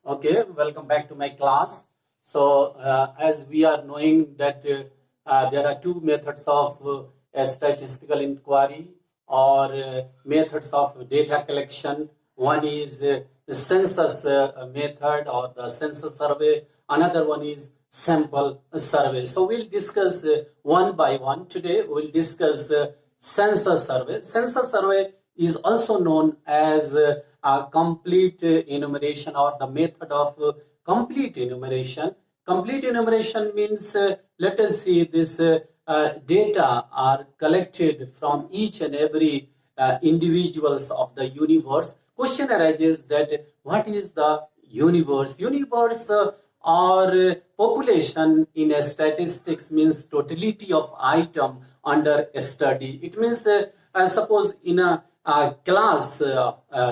Okay, welcome back to my class. So, as we are knowing that there are two methods of statistical inquiry or methods of data collection. One is the census method or the census survey. Another one is sample survey. So, we'll discuss one by one. Today, we'll discuss census survey. Census survey is also known as a complete enumeration or the method of complete enumeration. Complete enumeration means, let us see, this data are collected from each and every individuals of the universe. Question arises that what is the universe? Universe or population in statistics means totality of item under study. It means suppose in a class,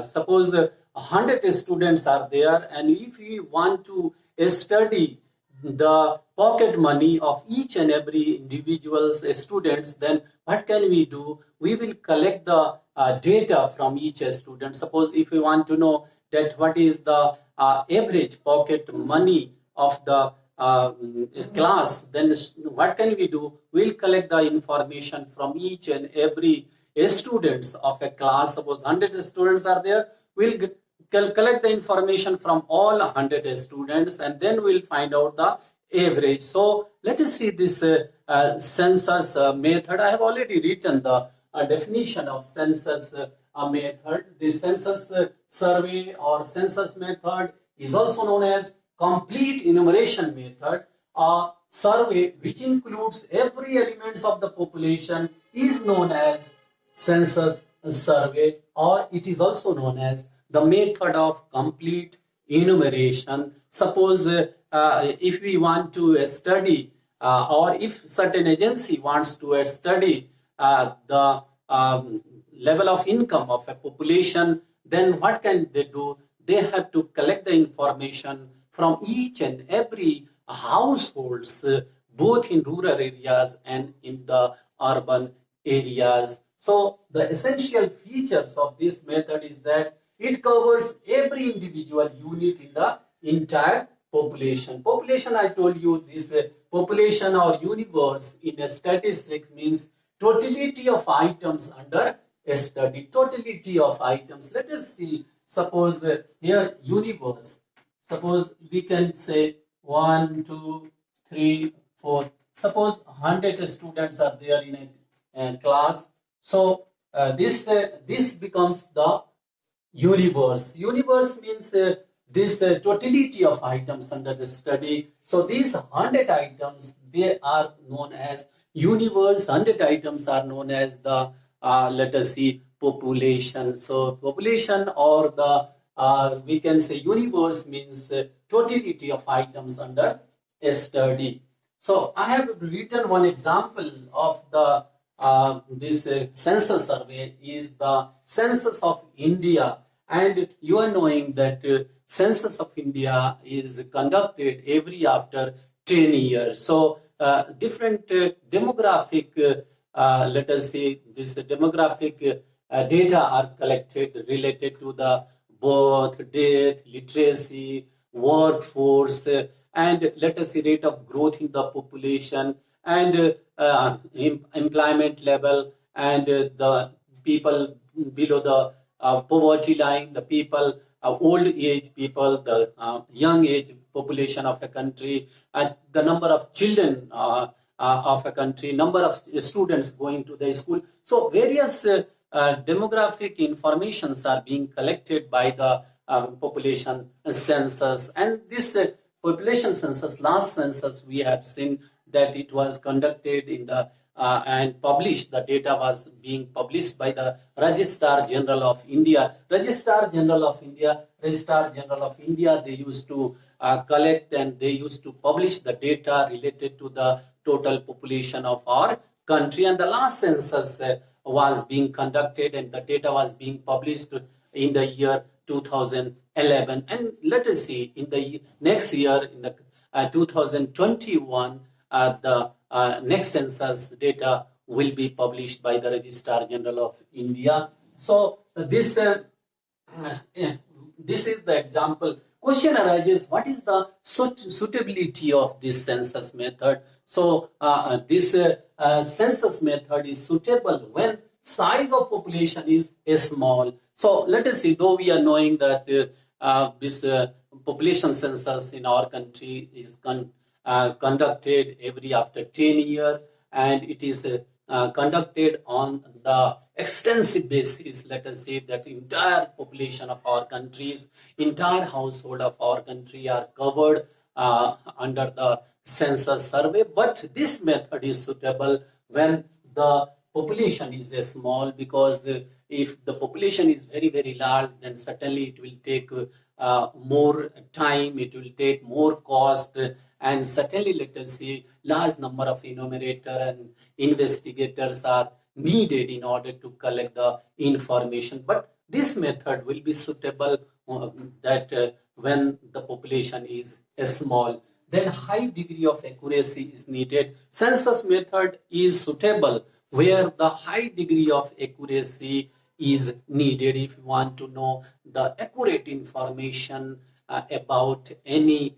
suppose 100 students are there, and if we want to study the pocket money of each and every individual's students, then what can we do? We will collect the data from each student. Suppose if we want to know that what is the average pocket money of the class, then what can we do? We'll collect the information from each and every students of a class. Suppose 100 students are there, we'll collect the information from all 100 students, and then we'll find out the average. So let us see this census method. I have already written the definition of census method. The census survey or census method is also known as complete enumeration method. A survey which includes every elements of the population is known as census survey, or it is also known as the method of complete enumeration. Suppose if we want to study or if certain agency wants to study the level of income of a population, then what can they do? They have to collect the information from each and every households, both in rural areas and in the urban areas. So the essential features of this method is that it covers every individual unit in the entire population. Population, I told you, this population or universe in a statistic means totality of items under a study. Totality of items. Let us see, suppose here universe. Suppose we can say 1, 2, 3, 4. Suppose 100 students are there in a class. So this becomes the universe. Universe means this totality of items under the study. So these 100 items, they are known as universe. 100 items are known as the let us see, population. So population or the we can say universe means totality of items under a study. So I have written one example of the this census survey is the census of India, and you are knowing that census of India is conducted every after 10 years. So different demographic, let us say, this demographic data are collected related to the birth, death, literacy, workforce, and let us say rate of growth in the population, and employment level, and the people below the poverty line, the people, old age people, the young age population of a country, the number of children of a country, number of students going to the school. So various demographic informations are being collected by the population census. And this population census, last census, we have seen that it was conducted in the and published. The data was being published by the Registrar General of India. Registrar General of India, they used to collect and they used to publish the data related to the total population of our country. And the last census was being conducted and the data was being published in the year 2011. And let us see, in the next year, in the 2021, the next census data will be published by the Registrar General of India. So this is the example question arises, what is the suitability of this census method? So this census method is suitable when size of population is small. So let us see, though we are knowing that this population census in our country is conducted every after 10 years, and it is conducted on the extensive basis. Let us say that entire population of our countries, entire household of our country are covered under the census survey. But this method is suitable when the population is small, because if the population is very large, then certainly it will take more time, it will take more cost, and certainly, let us say, large number of enumerator and investigators are needed in order to collect the information. But this method will be suitable that when the population is small, then high degree of accuracy is needed. Census method is suitable where the high degree of accuracy is needed. If you want to know the accurate information about any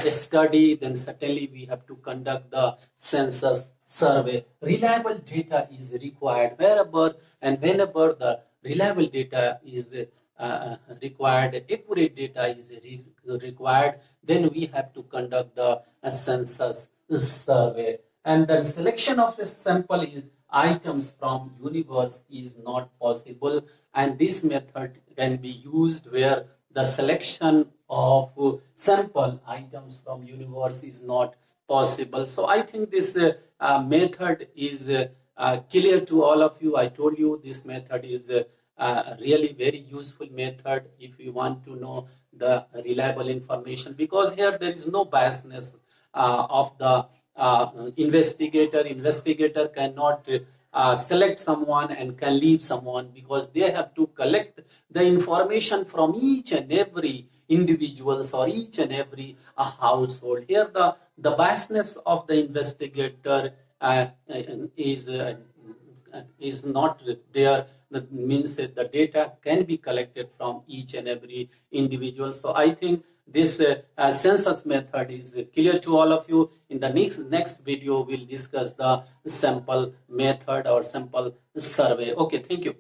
study, then certainly we have to conduct the census survey. Reliable data is required wherever and whenever the reliable data is required, accurate data is required, then we have to conduct the census survey. And then selection of the sample is items from universe is not possible, and this method can be used where the selection of sample items from universe is not possible. So I think this method is clear to all of you. I told you this method is really very useful method if you want to know the reliable information, because here there is no biasness of the investigator. Investigator cannot select someone and can leave someone, because they have to collect the information from each and every individuals or each and every household. Here the biasness of the investigator is not there. That means that the data can be collected from each and every individual. So I think this census method is clear to all of you. In the next video, we'll discuss the sample method or sample survey. Okay, thank you.